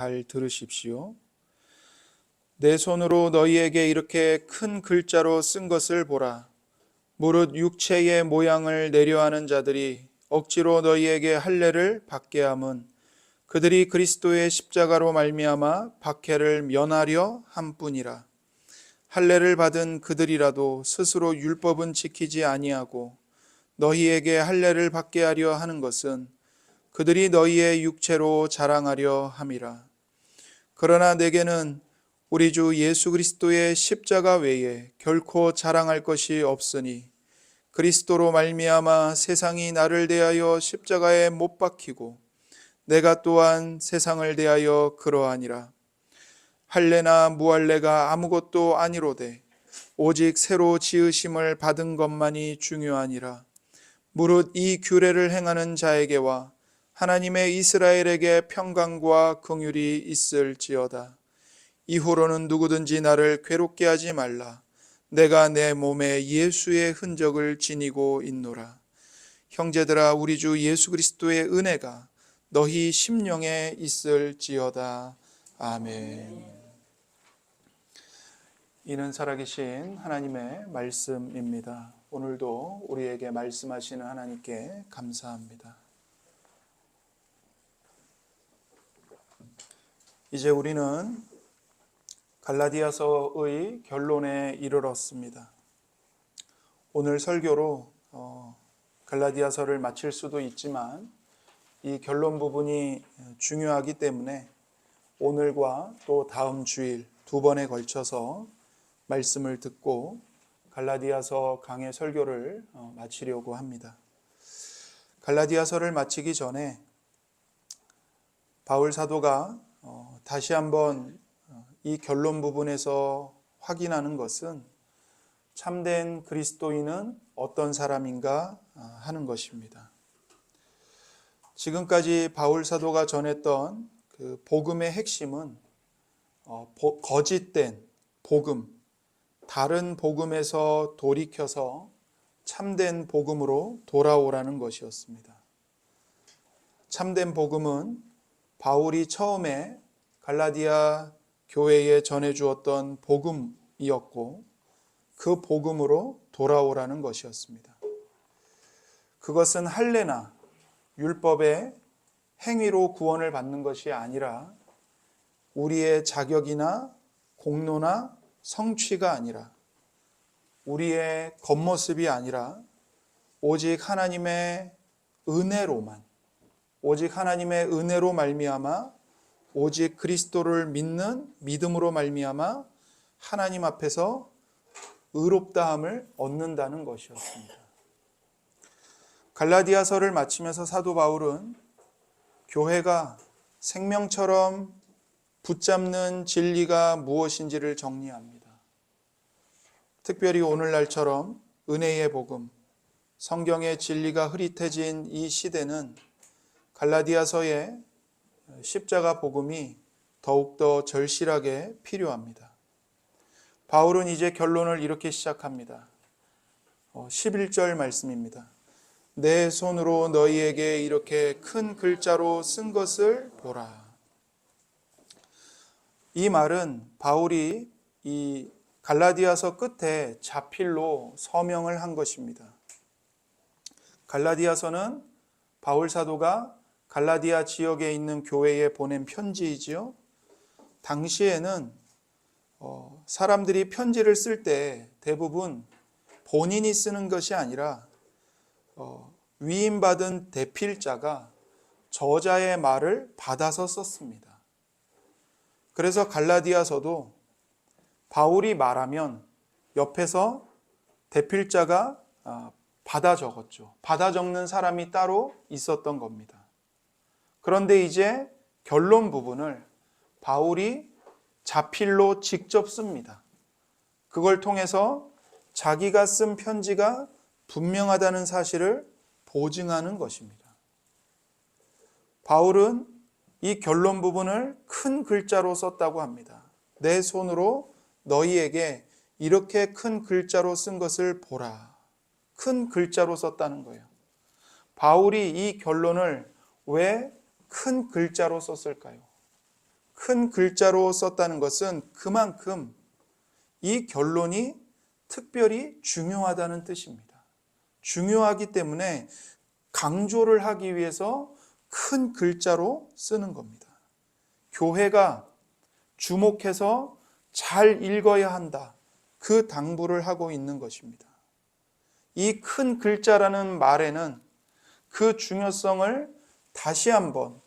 잘 들으십시오. 내 손으로 너희에게 이렇게 큰 글자로 쓴 것을 보라. 무릇 육체의 모양을 내려하는 자들이 억지로 너희에게 할례를 받게 함은 그들이 그리스도의 십자가로 말미암아 박해를 면하려 함뿐이라. 할례를 받은 그들이라도 스스로 율법은 지키지 아니하고 너희에게 할례를 받게 하려 하는 것은 그들이 너희의 육체로 자랑하려 함이라. 그러나 내게는 우리 주 예수 그리스도의 십자가 외에 결코 자랑할 것이 없으니 그리스도로 말미암아 세상이 나를 대하여 십자가에 못 박히고 내가 또한 세상을 대하여 그러하니라. 할례나 무할례가 아무것도 아니로되 오직 새로 지으심을 받은 것만이 중요하니라. 무릇 이 규례를 행하는 자에게와 하나님의 이스라엘에게 평강과 긍휼이 있을지어다. 이후로는 누구든지 나를 괴롭게 하지 말라. 내가 내 몸에 예수의 흔적을 지니고 있노라. 형제들아, 우리 주 예수 그리스도의 은혜가 너희 심령에 있을지어다. 아멘. 이는 살아계신 하나님의 말씀입니다. 오늘도 우리에게 말씀하시는 하나님께 감사합니다. 이제 우리는 갈라디아서의 결론에 이르렀습니다. 오늘 설교로 갈라디아서를 마칠 수도 있지만 이 결론 부분이 중요하기 때문에 오늘과 또 다음 주일 두 번에 걸쳐서 말씀을 듣고 갈라디아서 강해 설교를 마치려고 합니다. 갈라디아서를 마치기 전에 바울 사도가 다시 한번 이 결론 부분에서 확인하는 것은 참된 그리스도인은 어떤 사람인가 하는 것입니다. 지금까지 바울 사도가 전했던 그 복음의 핵심은 거짓된 복음, 다른 복음에서 돌이켜서 참된 복음으로 돌아오라는 것이었습니다. 참된 복음은 바울이 처음에 갈라디아 교회에 전해주었던 복음이었고 그 복음으로 돌아오라는 것이었습니다. 그것은 할례나 율법의 행위로 구원을 받는 것이 아니라 우리의 자격이나 공로나 성취가 아니라 우리의 겉모습이 아니라 오직 하나님의 은혜로만, 오직 하나님의 은혜로 말미암아 오직 그리스도를 믿는 믿음으로 말미암아 하나님 앞에서 의롭다함을 얻는다는 것이었습니다. 갈라디아서를 마치면서 사도 바울은 교회가 생명처럼 붙잡는 진리가 무엇인지를 정리합니다. 특별히 오늘날처럼 은혜의 복음, 성경의 진리가 흐릿해진 이 시대는 갈라디아서의 십자가 복음이 더욱더 절실하게 필요합니다. 바울은 이제 결론을 이렇게 시작합니다. 11절 말씀입니다. 내 손으로 너희에게 이렇게 큰 글자로 쓴 것을 보라. 이 말은 바울이 이 갈라디아서 끝에 자필로 서명을 한 것입니다. 갈라디아서는 바울 사도가 갈라디아 지역에 있는 교회에 보낸 편지이지요. 당시에는 사람들이 편지를 쓸 때 대부분 본인이 쓰는 것이 아니라 위임받은 대필자가 저자의 말을 받아서 썼습니다. 그래서 갈라디아서도 바울이 말하면 옆에서 대필자가 받아 적었죠. 받아 적는 사람이 따로 있었던 겁니다. 그런데 이제 결론 부분을 바울이 자필로 직접 씁니다. 그걸 통해서 자기가 쓴 편지가 분명하다는 사실을 보증하는 것입니다. 바울은 이 결론 부분을 큰 글자로 썼다고 합니다. 내 손으로 너희에게 이렇게 큰 글자로 쓴 것을 보라. 큰 글자로 썼다는 거예요. 바울이 이 결론을 왜 큰 글자로 썼을까요? 큰 글자로 썼다는 것은 그만큼 이 결론이 특별히 중요하다는 뜻입니다. 중요하기 때문에 강조를 하기 위해서 큰 글자로 쓰는 겁니다. 교회가 주목해서 잘 읽어야 한다. 그 당부를 하고 있는 것입니다. 이 큰 글자라는 말에는 그 중요성을 다시 한번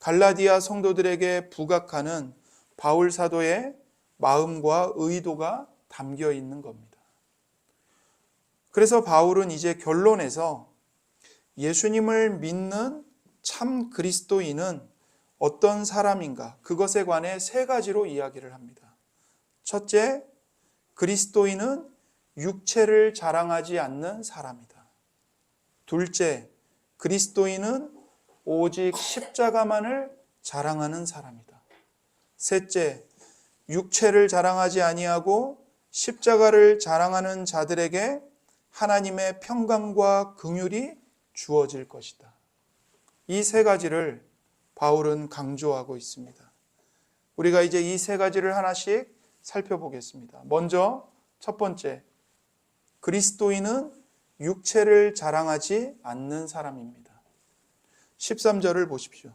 갈라디아 성도들에게 부각하는 바울 사도의 마음과 의도가 담겨 있는 겁니다. 그래서 바울은 이제 결론에서 예수님을 믿는 참 그리스도인은 어떤 사람인가, 그것에 관해 세 가지로 이야기를 합니다. 첫째, 그리스도인은 육체를 자랑하지 않는 사람이다. 둘째, 그리스도인은 오직 십자가만을 자랑하는 사람이다. 셋째, 육체를 자랑하지 아니하고 십자가를 자랑하는 자들에게 하나님의 평강과 긍휼이 주어질 것이다. 이 세 가지를 바울은 강조하고 있습니다. 우리가 이제 이 세 가지를 하나씩 살펴보겠습니다. 먼저 첫 번째, 그리스도인은 육체를 자랑하지 않는 사람입니다. 13절을 보십시오.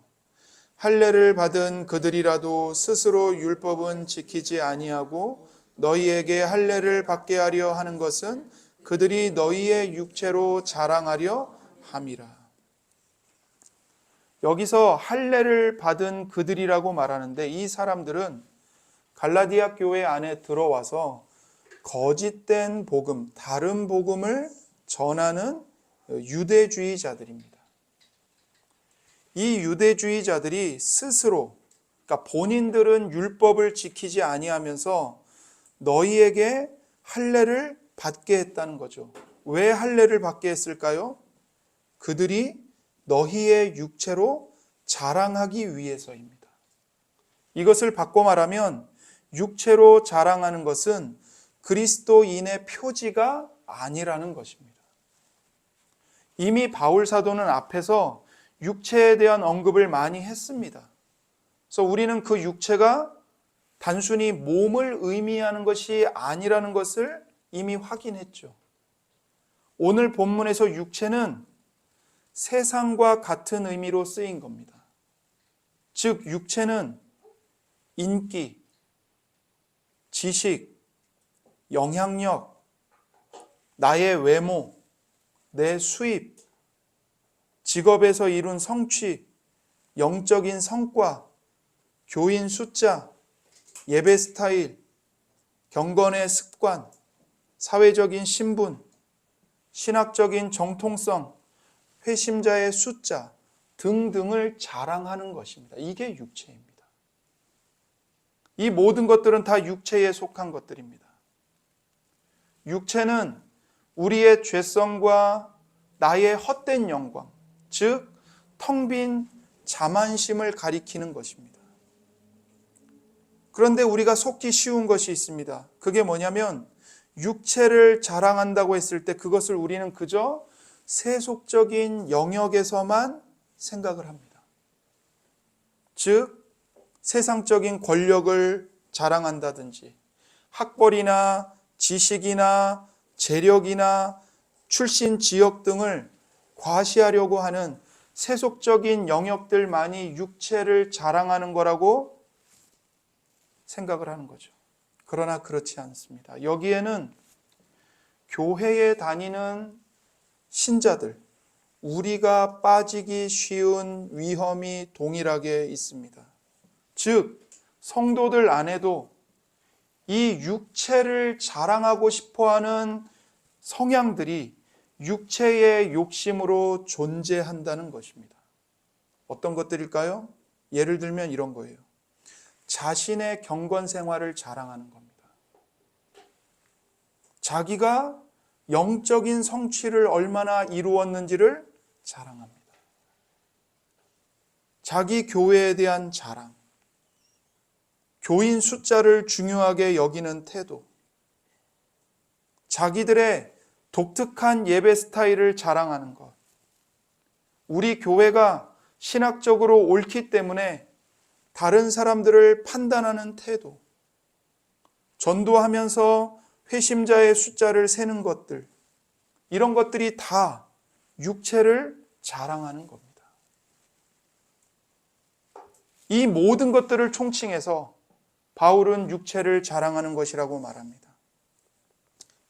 할례를 받은 그들이라도 스스로 율법은 지키지 아니하고 너희에게 할례를 받게 하려 하는 것은 그들이 너희의 육체로 자랑하려 함이라. 여기서 할례를 받은 그들이라고 말하는데 이 사람들은 갈라디아 교회 안에 들어와서 거짓된 복음, 다른 복음을 전하는 유대주의자들입니다. 이 유대주의자들이 스스로, 그러니까 본인들은 율법을 지키지 아니하면서 너희에게 할례를 받게 했다는 거죠. 왜 할례를 받게 했을까요? 그들이 너희의 육체로 자랑하기 위해서입니다. 이것을 바꿔 말하면 육체로 자랑하는 것은 그리스도인의 표지가 아니라는 것입니다. 이미 바울 사도는 앞에서 육체에 대한 언급을 많이 했습니다. 그래서 우리는 그 육체가 단순히 몸을 의미하는 것이 아니라는 것을 이미 확인했죠. 오늘 본문에서 육체는 세상과 같은 의미로 쓰인 겁니다. 즉 육체는 인기, 지식, 영향력, 나의 외모, 내 수입, 직업에서 이룬 성취, 영적인 성과, 교인 숫자, 예배 스타일, 경건의 습관, 사회적인 신분, 신학적인 정통성, 회심자의 숫자 등등을 자랑하는 것입니다. 이게 육체입니다. 이 모든 것들은 다 육체에 속한 것들입니다. 육체는 우리의 죄성과 나의 헛된 영광, 즉 텅 빈 자만심을 가리키는 것입니다. 그런데 우리가 속기 쉬운 것이 있습니다. 그게 뭐냐면 육체를 자랑한다고 했을 때 그것을 우리는 그저 세속적인 영역에서만 생각을 합니다. 즉 세상적인 권력을 자랑한다든지 학벌이나 지식이나 재력이나 출신 지역 등을 과시하려고 하는 세속적인 영역들만이 육체를 자랑하는 거라고 생각을 하는 거죠. 그러나 그렇지 않습니다. 여기에는 교회에 다니는 신자들, 우리가 빠지기 쉬운 위험이 동일하게 있습니다. 즉, 성도들 안에도 이 육체를 자랑하고 싶어하는 성향들이 육체의 욕심으로 존재한다는 것입니다. 어떤 것들일까요? 예를 들면 이런 거예요. 자신의 경건 생활을 자랑하는 겁니다. 자기가 영적인 성취를 얼마나 이루었는지를 자랑합니다. 자기 교회에 대한 자랑, 교인 숫자를 중요하게 여기는 태도, 자기들의 독특한 예배 스타일을 자랑하는 것, 우리 교회가 신학적으로 옳기 때문에 다른 사람들을 판단하는 태도, 전도하면서 회심자의 숫자를 세는 것들, 이런 것들이 다 육체를 자랑하는 겁니다. 이 모든 것들을 총칭해서 바울은 육체를 자랑하는 것이라고 말합니다.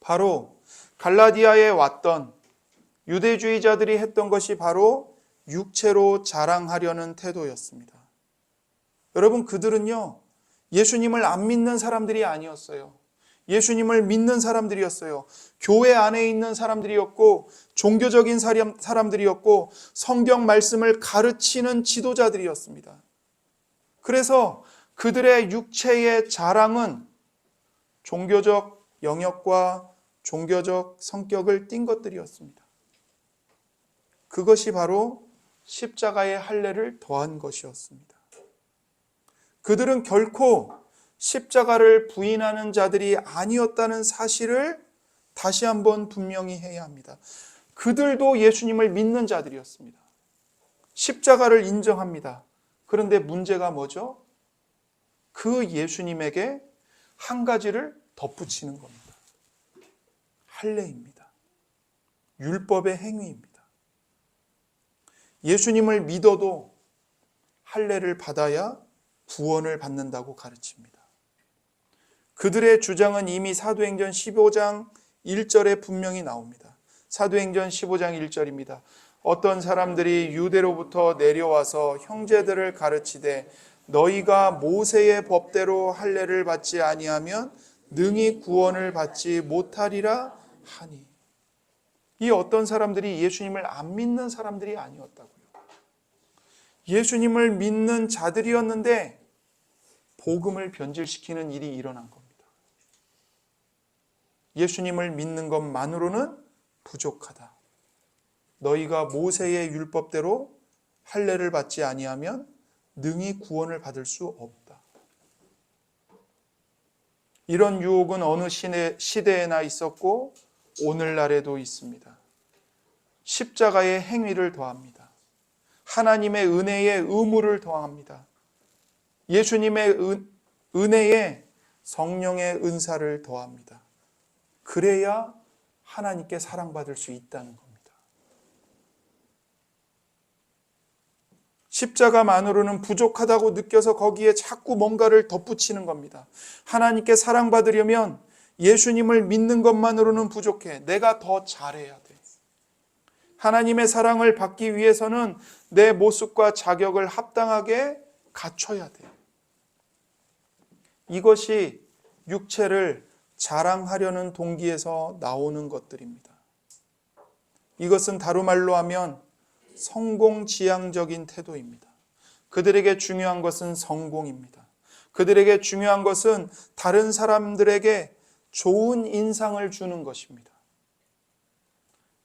바로 갈라디아에 왔던 유대주의자들이 했던 것이 바로 육체로 자랑하려는 태도였습니다. 여러분, 그들은요, 예수님을 안 믿는 사람들이 아니었어요. 예수님을 믿는 사람들이었어요. 교회 안에 있는 사람들이었고, 종교적인 사람들이었고, 성경 말씀을 가르치는 지도자들이었습니다. 그래서 그들의 육체의 자랑은 종교적 영역과 종교적 성격을 띈 것들이었습니다. 그것이 바로 십자가의 할례를 더한 것이었습니다. 그들은 결코 십자가를 부인하는 자들이 아니었다는 사실을 다시 한번 분명히 해야 합니다. 그들도 예수님을 믿는 자들이었습니다. 십자가를 인정합니다. 그런데 문제가 뭐죠? 그 예수님에게 한 가지를 덧붙이는 겁니다. 할례입니다. 율법의 행위입니다. 예수님을 믿어도 할례를 받아야 구원을 받는다고 가르칩니다. 그들의 주장은 이미 사도행전 15장 1절에 분명히 나옵니다. 사도행전 15장 1절입니다. 어떤 사람들이 유대로부터 내려와서 형제들을 가르치되 너희가 모세의 법대로 할례를 받지 아니하면 능히 구원을 받지 못하리라 하니. 이 어떤 사람들이 예수님을 안 믿는 사람들이 아니었다고요. 예수님을 믿는 자들이었는데 복음을 변질시키는 일이 일어난 겁니다. 예수님을 믿는 것만으로는 부족하다. 너희가 모세의 율법대로 할례를 받지 아니하면 능히 구원을 받을 수 없다. 이런 유혹은 어느 시대에나 있었고 오늘날에도 있습니다. 십자가의 행위를 더합니다. 하나님의 은혜의 의무를 더합니다. 예수님의 은혜에 성령의 은사를 더합니다. 그래야 하나님께 사랑받을 수 있다는 겁니다. 십자가만으로는 부족하다고 느껴서 거기에 자꾸 뭔가를 덧붙이는 겁니다. 하나님께 사랑받으려면 예수님을 믿는 것만으로는 부족해. 내가 더 잘해야 돼. 하나님의 사랑을 받기 위해서는 내 모습과 자격을 합당하게 갖춰야 돼. 이것이 육체를 자랑하려는 동기에서 나오는 것들입니다. 이것은 다루말로 하면 성공지향적인 태도입니다. 그들에게 중요한 것은 성공입니다. 그들에게 중요한 것은 다른 사람들에게 좋은 인상을 주는 것입니다.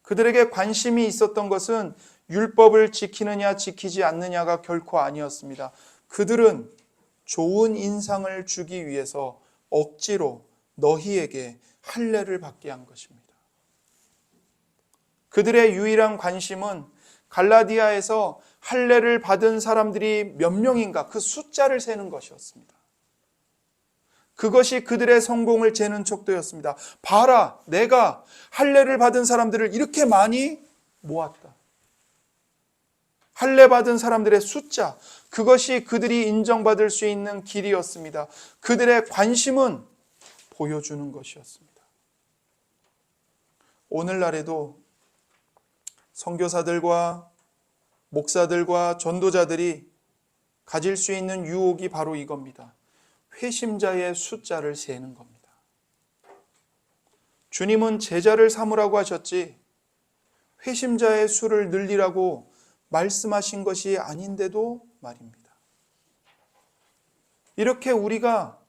그들에게 관심이 있었던 것은 율법을 지키느냐 지키지 않느냐가 결코 아니었습니다. 그들은 좋은 인상을 주기 위해서 억지로 너희에게 할례를 받게 한 것입니다. 그들의 유일한 관심은 갈라디아에서 할례를 받은 사람들이 몇 명인가 그 숫자를 세는 것이었습니다. 그것이 그들의 성공을 재는 척도였습니다. 봐라, 내가 할례를 받은 사람들을 이렇게 많이 모았다. 할례 받은 사람들의 숫자, 그것이 그들이 인정받을 수 있는 길이었습니다. 그들의 관심은 보여주는 것이었습니다. 오늘날에도 선교사들과 목사들과 전도자들이 가질 수 있는 유혹이 바로 이겁니다. 회심자의 숫자를 세는 겁니다. 주님은 제자를 삼으라고 하셨지 회심자의 수를 늘리라고 말씀하신 것이 아닌데도 말입니다. 이렇게 우리가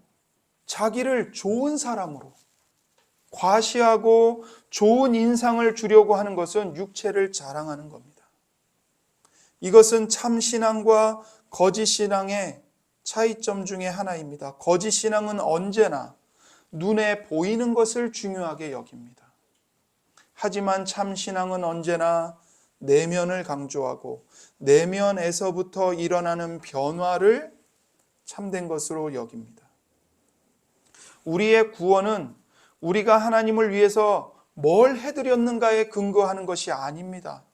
자기를 좋은 사람으로 과시하고 좋은 인상을 주려고 하는 것은 육체를 자랑하는 겁니다. 이것은 참 신앙과 거짓 신앙의 차이점 중에 하나입니다. 거짓 신앙은 언제나 눈에 보이는 것을 중요하게 여깁니다. 하지만 참 신앙은 언제나 내면을 강조하고 내면에서부터 일어나는 변화를 참된 것으로 여깁니다. 우리의 구원은 우리가 하나님을 위해서 뭘 해드렸는가에 근거하는 것이 아닙니다.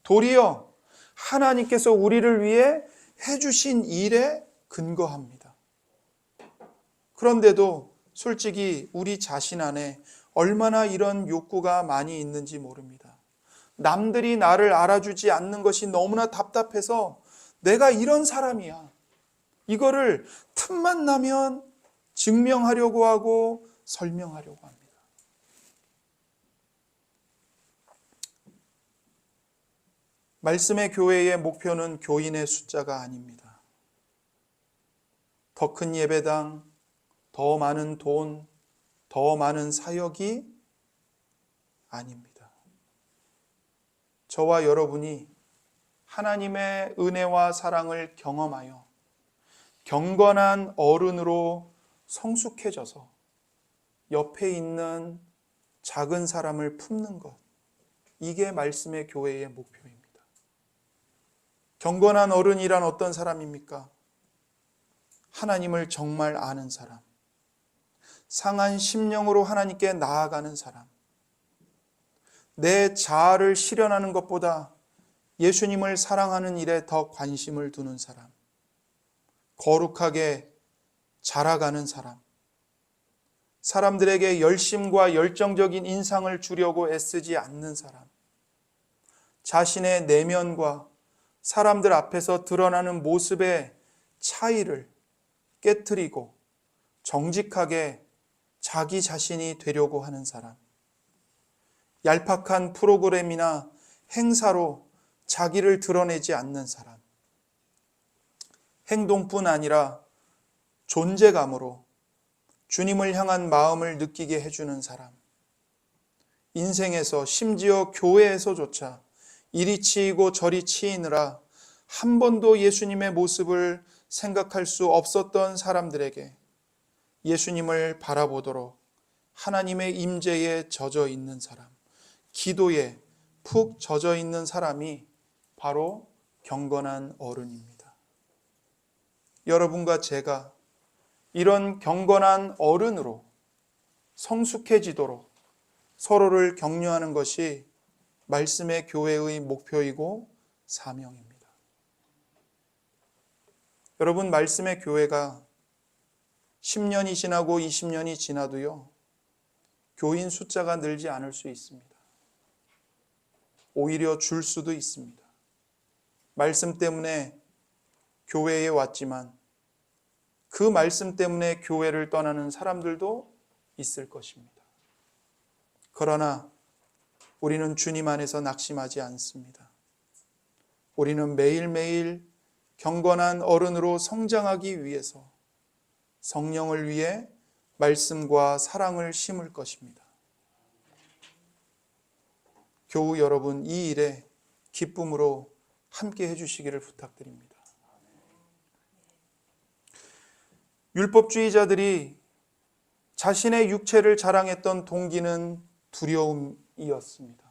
도리어 하나님께서 우리를 위해 해주신 일에 근거합니다. 그런데도 솔직히 우리 자신 안에 얼마나 이런 욕구가 많이 있는지 모릅니다. 남들이 나를 알아주지 않는 것이 너무나 답답해서 내가 이런 사람이야. 이거를 틈만 나면 증명하려고 하고 설명하려고 합니다. 말씀의 교회의 목표는 교인의 숫자가 아닙니다. 더 큰 예배당, 더 많은 돈, 더 많은 사역이 아닙니다. 저와 여러분이 하나님의 은혜와 사랑을 경험하여 경건한 어른으로 성숙해져서 옆에 있는 작은 사람을 품는 것, 이게 말씀의 교회의 목표입니다. 경건한 어른이란 어떤 사람입니까? 하나님을 정말 아는 사람, 상한 심령으로 하나님께 나아가는 사람, 내 자아를 실현하는 것보다 예수님을 사랑하는 일에 더 관심을 두는 사람, 거룩하게 자라가는 사람, 사람들에게 열심과 열정적인 인상을 주려고 애쓰지 않는 사람, 자신의 내면과 사람들 앞에서 드러나는 모습의 차이를 깨트리고 정직하게 자기 자신이 되려고 하는 사람, 얄팍한 프로그램이나 행사로 자기를 드러내지 않는 사람, 행동뿐 아니라 존재감으로 주님을 향한 마음을 느끼게 해주는 사람, 인생에서 심지어 교회에서조차 이리 치이고 저리 치이느라 한 번도 예수님의 모습을 생각할 수 없었던 사람들에게 예수님을 바라보도록 하나님의 임재에 젖어 있는 사람, 기도에 푹 젖어 있는 사람이 바로 경건한 어른입니다. 여러분과 제가 이런 경건한 어른으로 성숙해지도록 서로를 격려하는 것이 말씀의 교회의 목표이고 사명입니다. 여러분, 말씀의 교회가 10년이 지나고 20년이 지나도요, 교인 숫자가 늘지 않을 수 있습니다. 오히려 줄 수도 있습니다. 말씀 때문에 교회에 왔지만 그 말씀 때문에 교회를 떠나는 사람들도 있을 것입니다. 그러나 우리는 주님 안에서 낙심하지 않습니다. 우리는 매일매일 경건한 어른으로 성장하기 위해서 성령을 위해 말씀과 사랑을 심을 것입니다. 교우 여러분, 이 일에 기쁨으로 함께 해주시기를 부탁드립니다. 율법주의자들이 자신의 육체를 자랑했던 동기는 두려움이었습니다.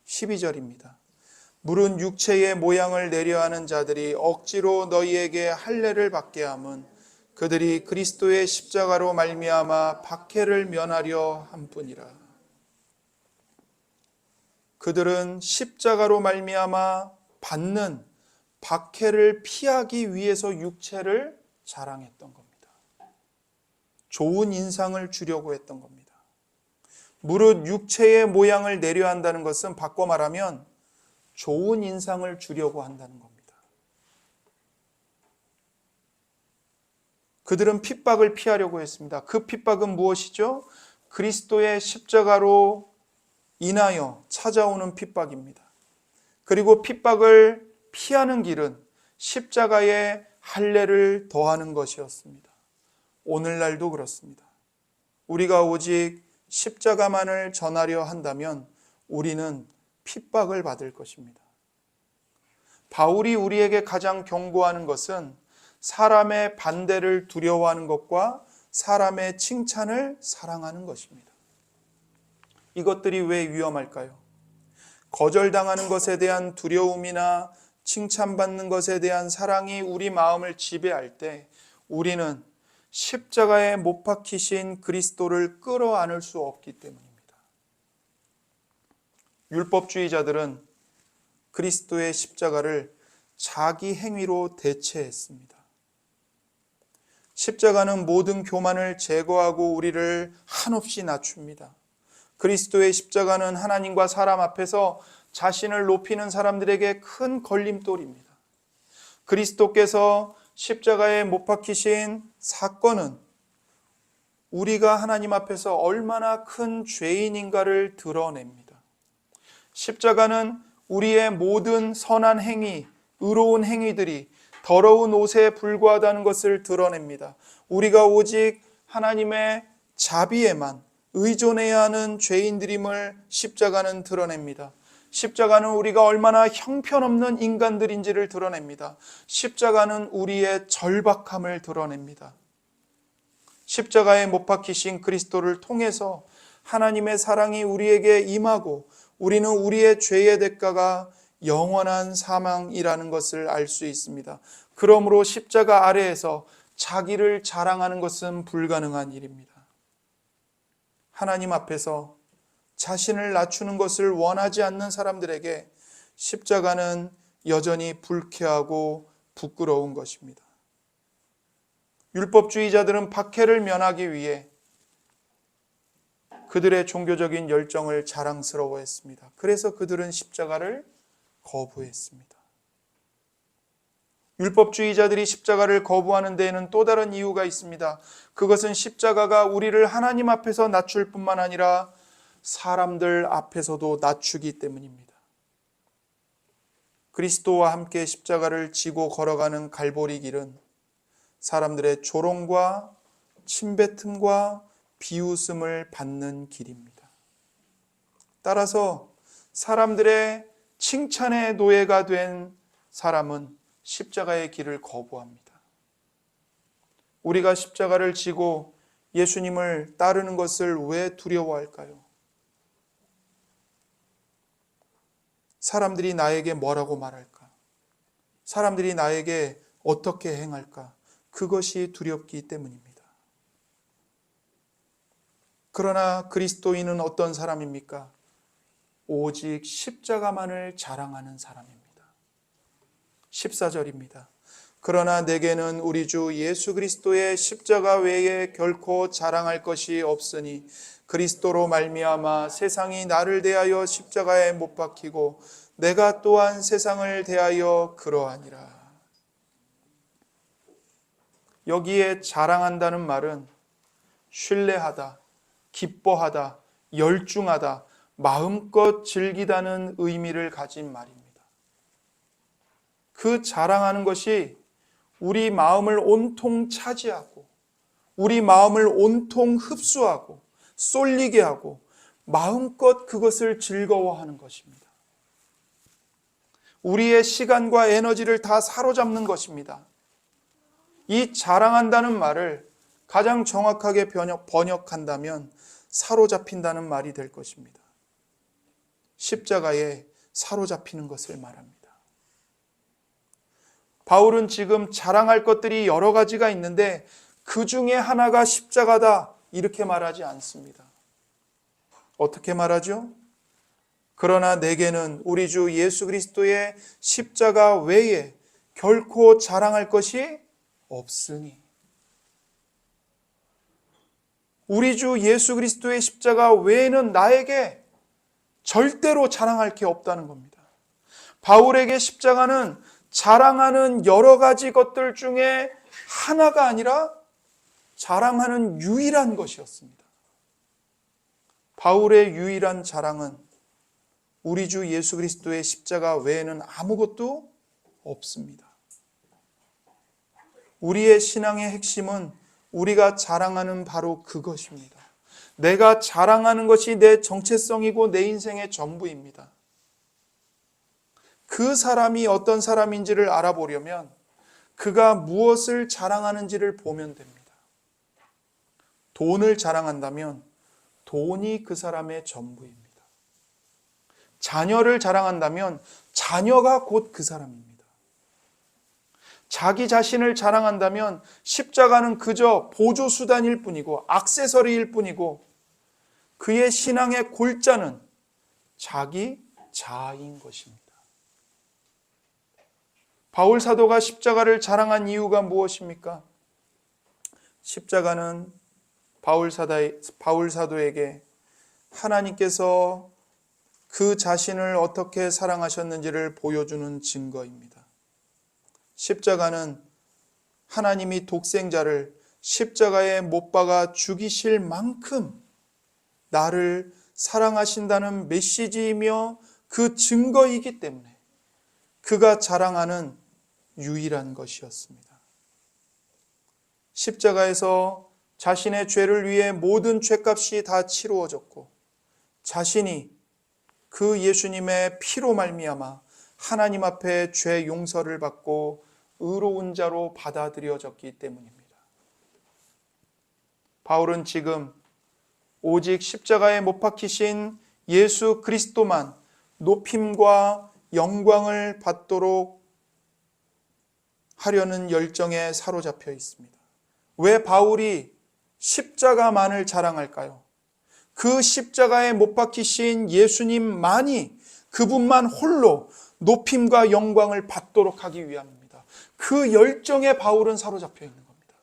12절입니다. 물은 육체의 모양을 내려하는 자들이 억지로 너희에게 할례를 받게 함은 그들이 그리스도의 십자가로 말미암아 박해를 면하려 함뿐이라. 그들은 십자가로 말미암아 받는 박해를 피하기 위해서 육체를 자랑했던 겁니다. 좋은 인상을 주려고 했던 겁니다. 무릇 육체의 모양을 내려 한다는 것은 바꿔 말하면 좋은 인상을 주려고 한다는 겁니다. 그들은 핍박을 피하려고 했습니다. 그 핍박은 무엇이죠? 그리스도의 십자가로 인하여 찾아오는 핍박입니다. 그리고 핍박을 피하는 길은 십자가에 할례를 더하는 것이었습니다. 오늘날도 그렇습니다. 우리가 오직 십자가만을 전하려 한다면 우리는 핍박을 받을 것입니다. 바울이 우리에게 가장 경고하는 것은 사람의 반대를 두려워하는 것과 사람의 칭찬을 사랑하는 것입니다. 이것들이 왜 위험할까요? 거절당하는 것에 대한 두려움이나 칭찬받는 것에 대한 사랑이 우리 마음을 지배할 때 우리는 십자가에 못 박히신 그리스도를 끌어안을 수 없기 때문입니다. 율법주의자들은 그리스도의 십자가를 자기 행위로 대체했습니다. 십자가는 모든 교만을 제거하고 우리를 한없이 낮춥니다. 그리스도의 십자가는 하나님과 사람 앞에서 자신을 높이는 사람들에게 큰 걸림돌입니다. 그리스도께서 십자가에 못 박히신 사건은 우리가 하나님 앞에서 얼마나 큰 죄인인가를 드러냅니다. 십자가는 우리의 모든 선한 행위, 의로운 행위들이 더러운 옷에 불과하다는 것을 드러냅니다. 우리가 오직 하나님의 자비에만 의존해야 하는 죄인들임을 십자가는 드러냅니다. 십자가는 우리가 얼마나 형편없는 인간들인지를 드러냅니다. 십자가는 우리의 절박함을 드러냅니다. 십자가에 못 박히신 그리스도를 통해서 하나님의 사랑이 우리에게 임하고 우리는 우리의 죄의 대가가 영원한 사망이라는 것을 알 수 있습니다. 그러므로 십자가 아래에서 자기를 자랑하는 것은 불가능한 일입니다. 하나님 앞에서 자신을 낮추는 것을 원하지 않는 사람들에게 십자가는 여전히 불쾌하고 부끄러운 것입니다. 율법주의자들은 박해를 면하기 위해 그들의 종교적인 열정을 자랑스러워했습니다. 그래서 그들은 십자가를 거부했습니다. 율법주의자들이 십자가를 거부하는 데에는 또 다른 이유가 있습니다. 그것은 십자가가 우리를 하나님 앞에서 낮출 뿐만 아니라 사람들 앞에서도 낮추기 때문입니다. 그리스도와 함께 십자가를 지고 걸어가는 갈보리 길은 사람들의 조롱과 침뱉음과 비웃음을 받는 길입니다. 따라서 사람들의 칭찬의 노예가 된 사람은 십자가의 길을 거부합니다. 우리가 십자가를 지고 예수님을 따르는 것을 왜 두려워할까요? 사람들이 나에게 뭐라고 말할까? 사람들이 나에게 어떻게 행할까? 그것이 두렵기 때문입니다. 그러나 그리스도인은 어떤 사람입니까? 오직 십자가만을 자랑하는 사람입니다. 14절입니다. 그러나 내게는 우리 주 예수 그리스도의 십자가 외에 결코 자랑할 것이 없으니 그리스도로 말미암아 세상이 나를 대하여 십자가에 못 박히고 내가 또한 세상을 대하여 그러하니라. 여기에 자랑한다는 말은 신뢰하다, 기뻐하다, 열중하다, 마음껏 즐기다는 의미를 가진 말입니다. 그 자랑하는 것이 우리 마음을 온통 차지하고 우리 마음을 온통 흡수하고 쏠리게 하고 마음껏 그것을 즐거워하는 것입니다. 우리의 시간과 에너지를 다 사로잡는 것입니다. 이 자랑한다는 말을 가장 정확하게 번역한다면 사로잡힌다는 말이 될 것입니다. 십자가에 사로잡히는 것을 말합니다. 바울은 지금 자랑할 것들이 여러 가지가 있는데 그 중에 하나가 십자가다 이렇게 말하지 않습니다. 어떻게 말하죠? 그러나 내게는 우리 주 예수 그리스도의 십자가 외에 결코 자랑할 것이 없으니. 우리 주 예수 그리스도의 십자가 외에는 나에게 절대로 자랑할 게 없다는 겁니다. 바울에게 십자가는 자랑하는 여러 가지 것들 중에 하나가 아니라 자랑하는 유일한 것이었습니다. 바울의 유일한 자랑은 우리 주 예수 그리스도의 십자가 외에는 아무것도 없습니다. 우리의 신앙의 핵심은 우리가 자랑하는 바로 그것입니다. 내가 자랑하는 것이 내 정체성이고 내 인생의 전부입니다. 그 사람이 어떤 사람인지를 알아보려면 그가 무엇을 자랑하는지를 보면 됩니다. 돈을 자랑한다면 돈이 그 사람의 전부입니다. 자녀를 자랑한다면 자녀가 곧 그 사람입니다. 자기 자신을 자랑한다면 십자가는 그저 보조수단일 뿐이고 액세서리일 뿐이고 그의 신앙의 골자는 자기 자아인 것입니다. 바울 사도가 십자가를 자랑한 이유가 무엇입니까? 십자가는 바울 사도에게 하나님께서 그 자신을 어떻게 사랑하셨는지를 보여주는 증거입니다. 십자가는 하나님이 독생자를 십자가에 못 박아 죽이실 만큼 나를 사랑하신다는 메시지이며 그 증거이기 때문에 그가 자랑하는 유일한 것이었습니다. 십자가에서 자신의 죄를 위해 모든 죄값이 다 치루어졌고 자신이 그 예수님의 피로 말미암아 하나님 앞에 죄 용서를 받고 의로운 자로 받아들여졌기 때문입니다. 바울은 지금 오직 십자가에 못 박히신 예수 그리스도만 높임과 영광을 받도록 하려는 열정에 사로잡혀 있습니다. 왜 바울이 십자가만을 자랑할까요? 그 십자가에 못 박히신 예수님만이 그분만 홀로 높임과 영광을 받도록 하기 위함입니다. 그 열정에 바울은 사로잡혀 있는 겁니다.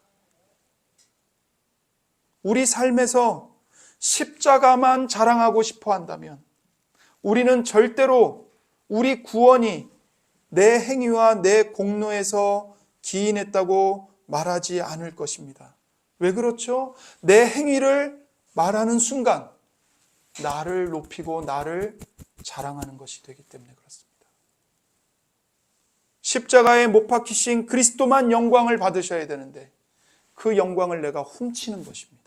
우리 삶에서 십자가만 자랑하고 싶어 한다면 우리는 절대로 우리 구원이 내 행위와 내 공로에서 기인했다고 말하지 않을 것입니다. 왜 그렇죠? 내 행위를 말하는 순간 나를 높이고 나를 자랑하는 것이 되기 때문에 그렇습니다. 십자가에 못 박히신 그리스도만 영광을 받으셔야 되는데 그 영광을 내가 훔치는 것입니다.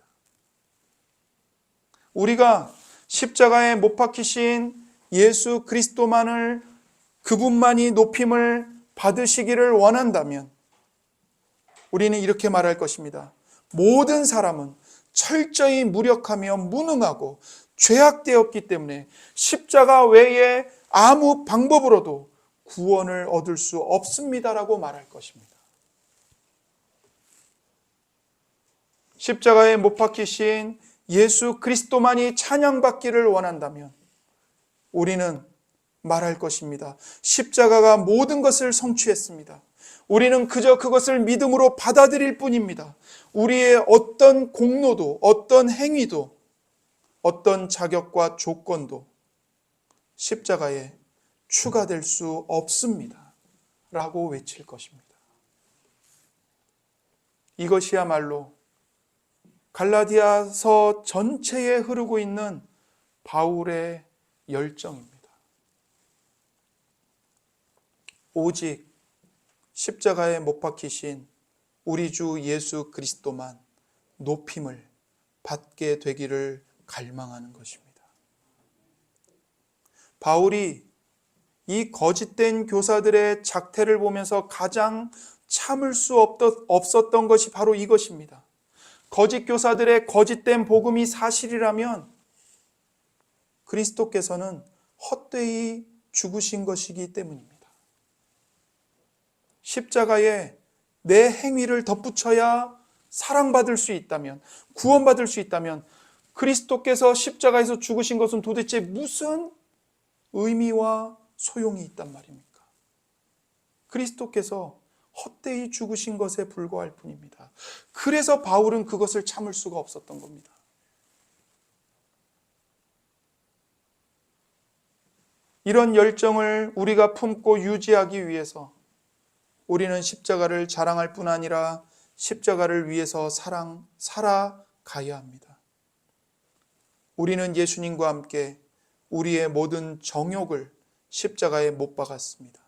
우리가 십자가에 못 박히신 예수 그리스도만을 그분만이 높임을 받으시기를 원한다면 우리는 이렇게 말할 것입니다. 모든 사람은 철저히 무력하며 무능하고 죄악되었기 때문에 십자가 외에 아무 방법으로도 구원을 얻을 수 없습니다라고 말할 것입니다. 십자가에 못 박히신 예수 그리스도만이 찬양받기를 원한다면 우리는 말할 것입니다. 십자가가 모든 것을 성취했습니다. 우리는 그저 그것을 믿음으로 받아들일 뿐입니다. 우리의 어떤 공로도, 어떤 행위도, 어떤 자격과 조건도 십자가에 추가될 수 없습니다. 라고 외칠 것입니다. 이것이야말로 갈라디아서 전체에 흐르고 있는 바울의 열정입니다. 오직 십자가에 못 박히신 우리 주 예수 그리스도만 높임을 받게 되기를 갈망하는 것입니다. 바울이 이 거짓된 교사들의 작태를 보면서 가장 참을 수 없었던 것이 바로 이것입니다. 거짓 교사들의 거짓된 복음이 사실이라면 그리스도께서는 헛되이 죽으신 것이기 때문입니다. 십자가에 내 행위를 덧붙여야 사랑받을 수 있다면, 구원받을 수 있다면 그리스도께서 십자가에서 죽으신 것은 도대체 무슨 의미와 소용이 있단 말입니까? 그리스도께서 헛되이 죽으신 것에 불과할 뿐입니다. 그래서 바울은 그것을 참을 수가 없었던 겁니다. 이런 열정을 우리가 품고 유지하기 위해서 우리는 십자가를 자랑할 뿐 아니라 십자가를 위해서 살아가야 합니다. 우리는 예수님과 함께 우리의 모든 정욕을 십자가에 못 박았습니다.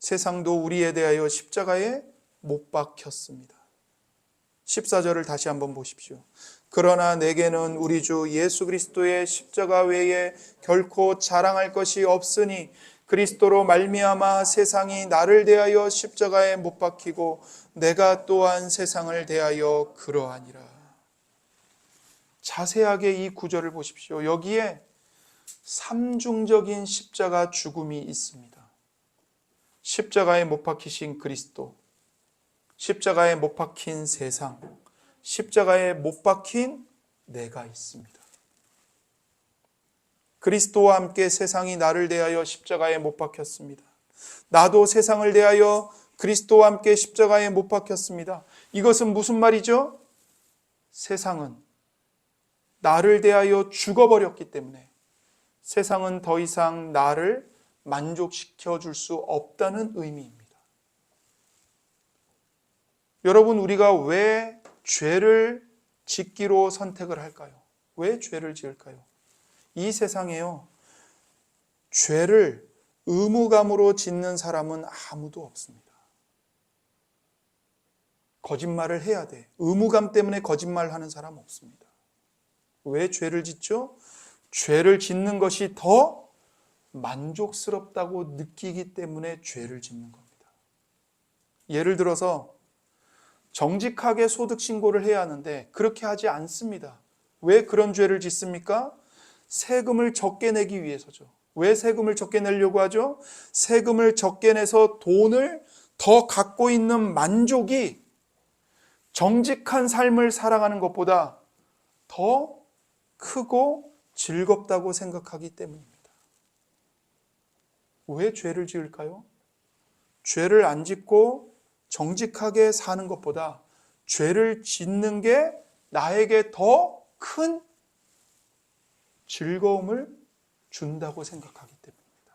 세상도 우리에 대하여 십자가에 못 박혔습니다. 14절을 다시 한번 보십시오. 그러나 내게는 우리 주 예수 그리스도의 십자가 외에 결코 자랑할 것이 없으니 그리스도로 말미암아 세상이 나를 대하여 십자가에 못 박히고 내가 또한 세상을 대하여 그러하니라. 자세하게 이 구절을 보십시오. 여기에 삼중적인 십자가 죽음이 있습니다. 십자가에 못 박히신 그리스도, 십자가에 못 박힌 세상, 십자가에 못 박힌 내가 있습니다. 그리스도와 함께 세상이 나를 대하여 십자가에 못 박혔습니다. 나도 세상을 대하여 그리스도와 함께 십자가에 못 박혔습니다. 이것은 무슨 말이죠? 세상은 나를 대하여 죽어버렸기 때문에 세상은 더 이상 나를 만족시켜 줄 수 없다는 의미입니다. 여러분, 우리가 왜 죄를 짓기로 선택을 할까요? 왜 죄를 지을까요? 이 세상에요, 죄를 의무감으로 짓는 사람은 아무도 없습니다. 거짓말을 해야 돼. 의무감 때문에 거짓말하는 사람 없습니다. 왜 죄를 짓죠? 죄를 짓는 것이 더 만족스럽다고 느끼기 때문에 죄를 짓는 겁니다. 예를 들어서 정직하게 소득 신고를 해야 하는데 그렇게 하지 않습니다. 왜 그런 죄를 짓습니까? 세금을 적게 내기 위해서죠. 왜 세금을 적게 내려고 하죠? 세금을 적게 내서 돈을 더 갖고 있는 만족이 정직한 삶을 살아가는 것보다 더 크고 즐겁다고 생각하기 때문입니다. 왜 죄를 지을까요? 죄를 안 짓고 정직하게 사는 것보다 죄를 짓는 게 나에게 더 큰 즐거움을 준다고 생각하기 때문입니다.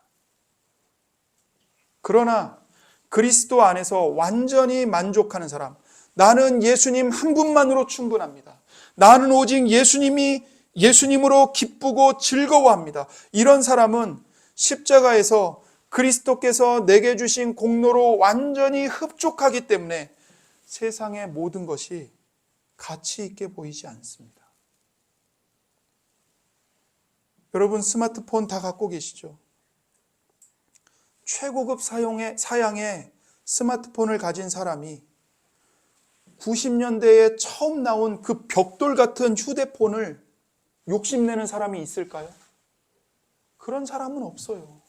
그러나 그리스도 안에서 완전히 만족하는 사람, 나는 예수님 한 분만으로 충분합니다. 나는 오직 예수님으로 기쁘고 즐거워합니다. 이런 사람은 십자가에서 그리스도께서 내게 주신 공로로 완전히 흡족하기 때문에 세상의 모든 것이 가치 있게 보이지 않습니다. 여러분, 스마트폰 다 갖고 계시죠? 최고급 사양의 스마트폰을 가진 사람이 90년대에 처음 나온 그 벽돌 같은 휴대폰을 욕심내는 사람이 있을까요? 그런 사람은 없어요.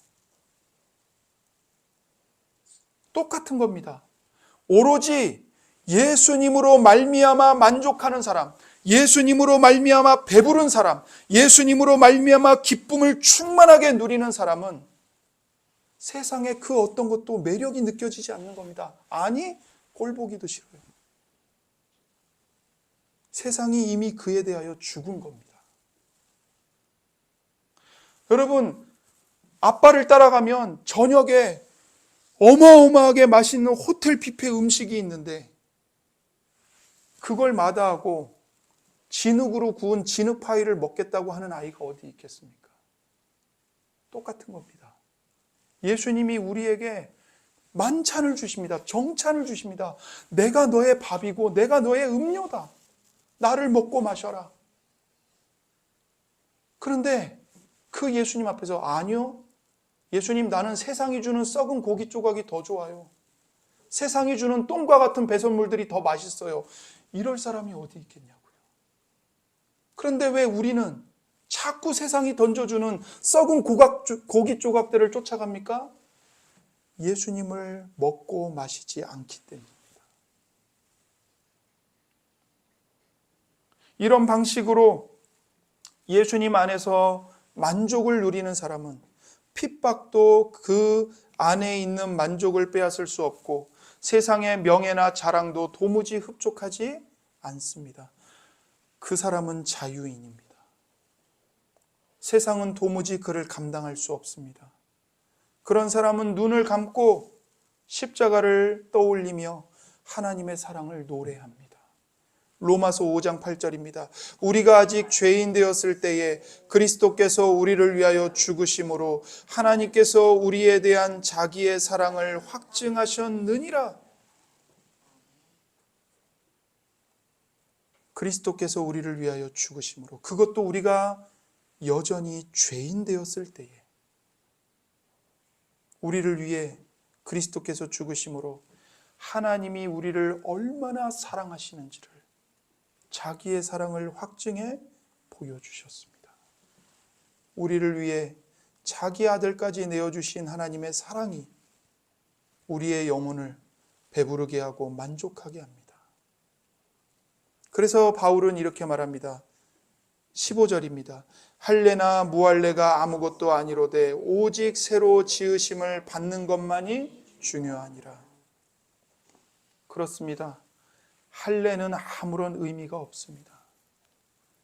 똑같은 겁니다. 오로지 예수님으로 말미암아 만족하는 사람, 예수님으로 말미암아 배부른 사람, 예수님으로 말미암아 기쁨을 충만하게 누리는 사람은 세상에 그 어떤 것도 매력이 느껴지지 않는 겁니다. 아니, 꼴 보기도 싫어요. 세상이 이미 그에 대하여 죽은 겁니다. 여러분, 아빠를 따라가면 저녁에 어마어마하게 맛있는 호텔 뷔페 음식이 있는데 그걸 마다하고 진흙으로 구운 진흙 파이를 먹겠다고 하는 아이가 어디 있겠습니까? 똑같은 겁니다. 예수님이 우리에게 만찬을 주십니다. 정찬을 주십니다. 내가 너의 밥이고 내가 너의 음료다. 나를 먹고 마셔라. 그런데 그 예수님 앞에서 아니요. 예수님, 나는 세상이 주는 썩은 고기 조각이 더 좋아요. 세상이 주는 똥과 같은 배설물들이 더 맛있어요. 이럴 사람이 어디 있겠냐고요. 그런데 왜 우리는 자꾸 세상이 던져주는 썩은 고기 조각들을 쫓아갑니까? 예수님을 먹고 마시지 않기 때문입니다. 이런 방식으로 예수님 안에서 만족을 누리는 사람은 핍박도 그 안에 있는 만족을 빼앗을 수 없고 세상의 명예나 자랑도 도무지 흡족하지 않습니다. 그 사람은 자유인입니다. 세상은 도무지 그를 감당할 수 없습니다. 그런 사람은 눈을 감고 십자가를 떠올리며 하나님의 사랑을 노래합니다. 로마서 5장 8절입니다. 우리가 아직 죄인 되었을 때에 그리스도께서 우리를 위하여 죽으심으로 하나님께서 우리에 대한 자기의 사랑을 확증하셨느니라. 그리스도께서 우리를 위하여 죽으심으로, 그것도 우리가 여전히 죄인 되었을 때에 우리를 위해 그리스도께서 죽으심으로 하나님이 우리를 얼마나 사랑하시는지를, 자기의 사랑을 확증해 보여주셨습니다. 우리를 위해 자기 아들까지 내어주신 하나님의 사랑이 우리의 영혼을 배부르게 하고 만족하게 합니다. 그래서 바울은 이렇게 말합니다. 15절입니다. 할례나 무할례가 아무것도 아니로되 오직 새로 지으심을 받는 것만이 중요하니라. 그렇습니다. 할례는 아무런 의미가 없습니다.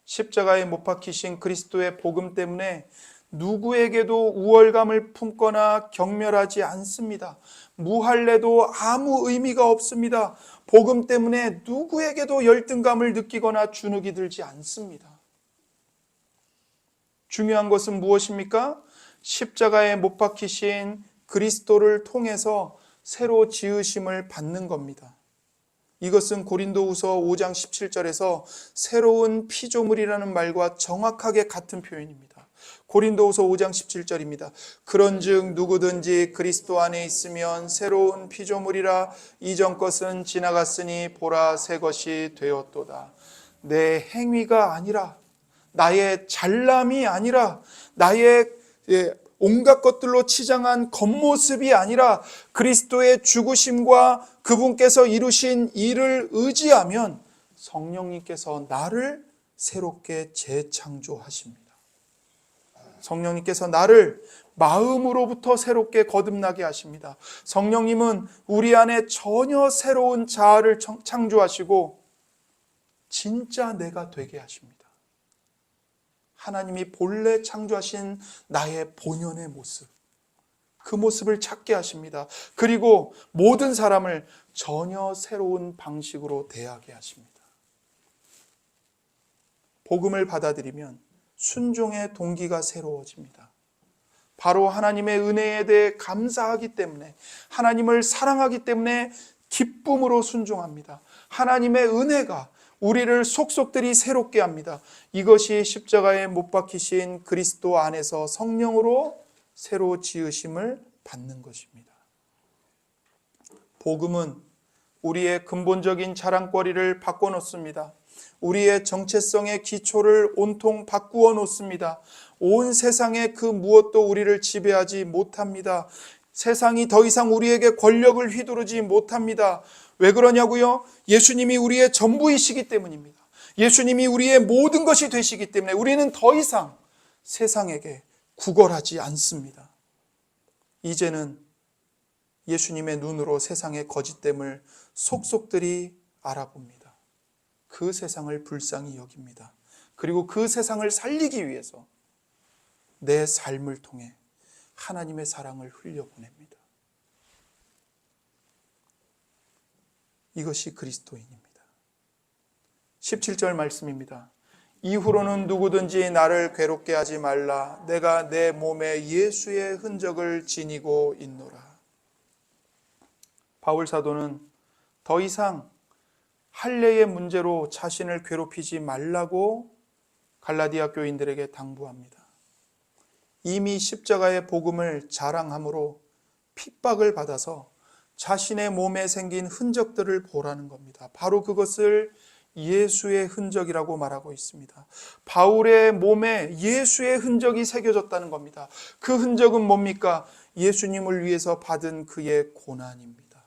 십자가에 못 박히신 그리스도의 복음 때문에 누구에게도 우월감을 품거나 경멸하지 않습니다. 무할례도 아무 의미가 없습니다. 복음 때문에 누구에게도 열등감을 느끼거나 주눅이 들지 않습니다. 중요한 것은 무엇입니까? 십자가에 못 박히신 그리스도를 통해서 새로 지으심을 받는 겁니다. 이것은 고린도후서 5장 17절에서 새로운 피조물이라는 말과 정확하게 같은 표현입니다. 고린도후서 5장 17절입니다. 그런즉 누구든지 그리스도 안에 있으면 새로운 피조물이라 이전 것은 지나갔으니 보라 새 것이 되었도다. 내 행위가 아니라, 나의 잘남이 아니라, 나의 온갖 것들로 치장한 겉모습이 아니라 그리스도의 죽으심과 그분께서 이루신 일을 의지하면 성령님께서 나를 새롭게 재창조하십니다. 성령님께서 나를 마음으로부터 새롭게 거듭나게 하십니다. 성령님은 우리 안에 전혀 새로운 자아를 창조하시고 진짜 내가 되게 하십니다. 하나님이 본래 창조하신 나의 본연의 모습, 그 모습을 찾게 하십니다. 그리고 모든 사람을 전혀 새로운 방식으로 대하게 하십니다. 복음을 받아들이면 순종의 동기가 새로워집니다. 바로 하나님의 은혜에 대해 감사하기 때문에, 하나님을 사랑하기 때문에 기쁨으로 순종합니다. 하나님의 은혜가 우리를 속속들이 새롭게 합니다. 이것이 십자가에 못 박히신 그리스도 안에서 성령으로 새로 지으심을 받는 것입니다. 복음은 우리의 근본적인 자랑거리를 바꿔놓습니다. 우리의 정체성의 기초를 온통 바꾸어 놓습니다. 온 세상의 그 무엇도 우리를 지배하지 못합니다. 세상이 더 이상 우리에게 권력을 휘두르지 못합니다. 왜 그러냐고요? 예수님이 우리의 전부이시기 때문입니다. 예수님이 우리의 모든 것이 되시기 때문에 우리는 더 이상 세상에게 구걸하지 않습니다. 이제는 예수님의 눈으로 세상의 거짓됨을 속속들이 알아봅니다. 그 세상을 불쌍히 여깁니다. 그리고 그 세상을 살리기 위해서 내 삶을 통해 하나님의 사랑을 흘려보냅니다. 이것이 그리스도인입니다. 17절 말씀입니다. 이후로는 누구든지 나를 괴롭게 하지 말라. 내가 내 몸에 예수의 흔적을 지니고 있노라. 바울 사도는 더 이상 할례의 문제로 자신을 괴롭히지 말라고 갈라디아 교인들에게 당부합니다. 이미 십자가의 복음을 자랑함으로 핍박을 받아서 자신의 몸에 생긴 흔적들을 보라는 겁니다. 바로 그것을 예수의 흔적이라고 말하고 있습니다. 바울의 몸에 예수의 흔적이 새겨졌다는 겁니다. 그 흔적은 뭡니까? 예수님을 위해서 받은 그의 고난입니다.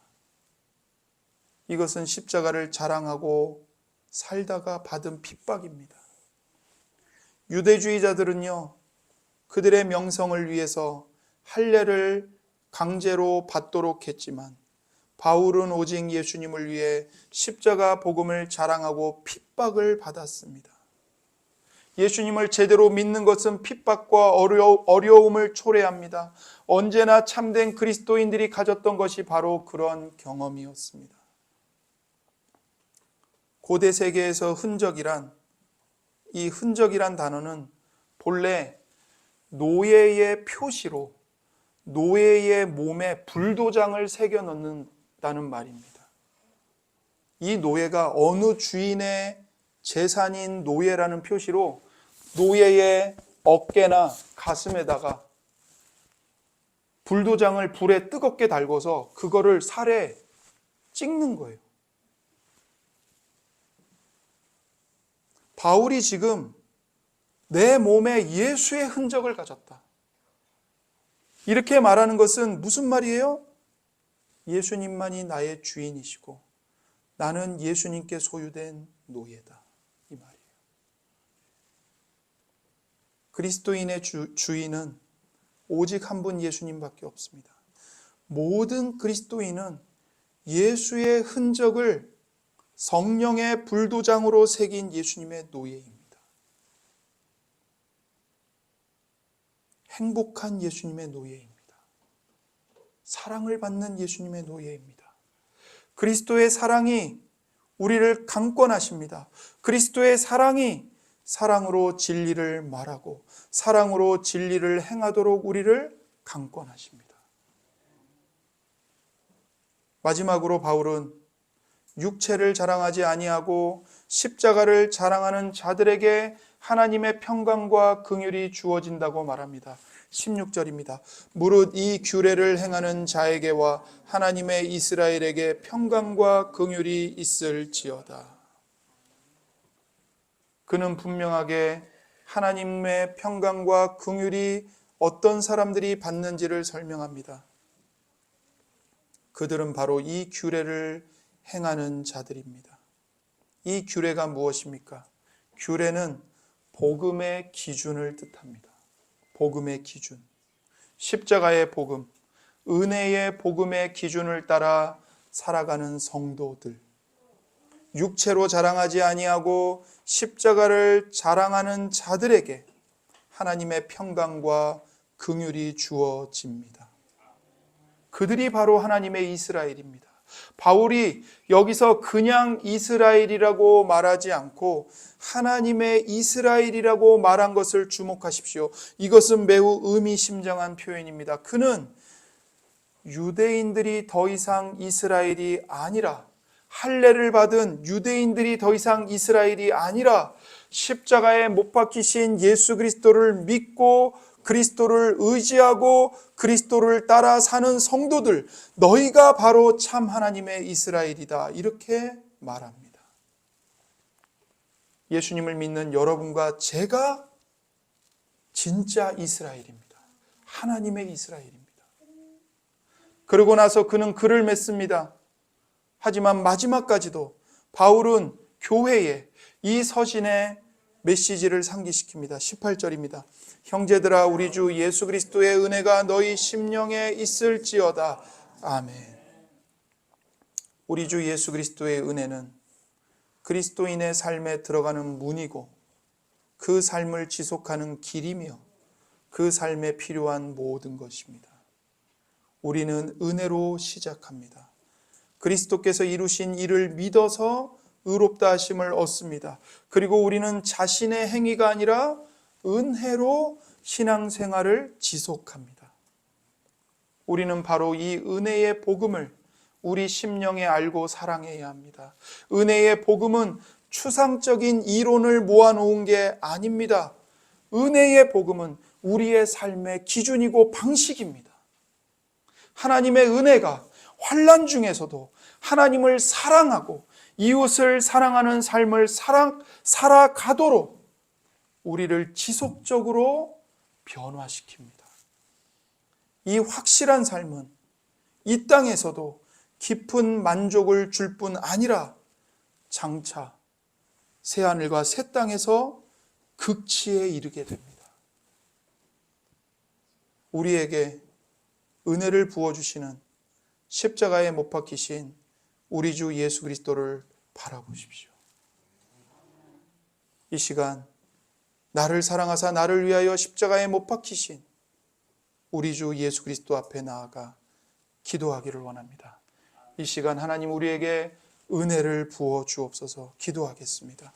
이것은 십자가를 자랑하고 살다가 받은 핍박입니다. 유대주의자들은요, 그들의 명성을 위해서 할례를 강제로 받도록 했지만 바울은 오직 예수님을 위해 십자가 복음을 자랑하고 핍박을 받았습니다. 예수님을 제대로 믿는 것은 핍박과 어려움을 초래합니다. 언제나 참된 그리스도인들이 가졌던 것이 바로 그런 경험이었습니다. 고대 세계에서 흔적이란, 이 흔적이란 단어는 본래 노예의 표시로 노예의 몸에 불도장을 새겨 넣는다는 말입니다. 이 노예가 어느 주인의 재산인 노예라는 표시로 노예의 어깨나 가슴에다가 불도장을 불에 뜨겁게 달궈서 그거를 살에 찍는 거예요. 바울이 지금 내 몸에 예수의 흔적을 가졌다. 이렇게 말하는 것은 무슨 말이에요? 예수님만이 나의 주인이시고 나는 예수님께 소유된 노예다. 이 말이에요. 그리스도인의 주인은 오직 한 분 예수님밖에 없습니다. 모든 그리스도인은 예수의 흔적을 성령의 불도장으로 새긴 예수님의 노예입니다. 행복한 예수님의 노예입니다. 사랑을 받는 예수님의 노예입니다. 그리스도의 사랑이 우리를 강권하십니다. 그리스도의 사랑이 사랑으로 진리를 말하고 사랑으로 진리를 행하도록 우리를 강권하십니다. 마지막으로 바울은 육체를 자랑하지 아니하고 십자가를 자랑하는 자들에게 하나님의 평강과 긍휼이 주어진다고 말합니다. 16절입니다. 무릇 이 규례를 행하는 자에게와 하나님의 이스라엘에게 평강과 긍휼이 있을지어다. 그는 분명하게 하나님의 평강과 긍휼이 어떤 사람들이 받는지를 설명합니다. 그들은 바로 이 규례를 행하는 자들입니다. 이 규례가 무엇입니까? 규례는 복음의 기준을 뜻합니다. 복음의 기준, 십자가의 복음, 은혜의 복음의 기준을 따라 살아가는 성도들, 육체로 자랑하지 아니하고 십자가를 자랑하는 자들에게 하나님의 평강과 긍휼이 주어집니다. 그들이 바로 하나님의 이스라엘입니다. 바울이 여기서 그냥 이스라엘이라고 말하지 않고 하나님의 이스라엘이라고 말한 것을 주목하십시오. 이것은 매우 의미심장한 표현입니다. 그는 유대인들이 더 이상 이스라엘이 아니라, 할례를 받은 유대인들이 더 이상 이스라엘이 아니라 십자가에 못 박히신 예수 그리스도를 믿고 그리스도를 의지하고 그리스도를 따라 사는 성도들, 너희가 바로 참 하나님의 이스라엘이다, 이렇게 말합니다. 예수님을 믿는 여러분과 제가 진짜 이스라엘입니다. 하나님의 이스라엘입니다. 그러고 나서 그는 글을 맺습니다. 하지만 마지막까지도 바울은 교회에 이 서신의 메시지를 상기시킵니다. 18절입니다. 형제들아, 우리 주 예수 그리스도의 은혜가 너희 심령에 있을지어다. 아멘. 우리 주 예수 그리스도의 은혜는 그리스도인의 삶에 들어가는 문이고 그 삶을 지속하는 길이며 그 삶에 필요한 모든 것입니다. 우리는 은혜로 시작합니다. 그리스도께서 이루신 일을 믿어서 의롭다 하심을 얻습니다. 그리고 우리는 자신의 행위가 아니라 은혜로 신앙생활을 지속합니다. 우리는 바로 이 은혜의 복음을 우리 심령에 알고 사랑해야 합니다. 은혜의 복음은 추상적인 이론을 모아놓은 게 아닙니다. 은혜의 복음은 우리의 삶의 기준이고 방식입니다. 하나님의 은혜가 환난 중에서도 하나님을 사랑하고 이웃을 사랑하는 삶을 살아가도록 우리를 지속적으로 변화시킵니다. 이 확실한 삶은 이 땅에서도 깊은 만족을 줄 뿐 아니라 장차 새하늘과 새 땅에서 극치에 이르게 됩니다. 우리에게 은혜를 부어주시는 십자가에 못 박히신 우리 주 예수 그리스도를 바라보십시오. 이 시간 나를 사랑하사 나를 위하여 십자가에 못 박히신 우리 주 예수 그리스도 앞에 나아가 기도하기를 원합니다. 이 시간 하나님 우리에게 은혜를 부어 주옵소서. 기도하겠습니다.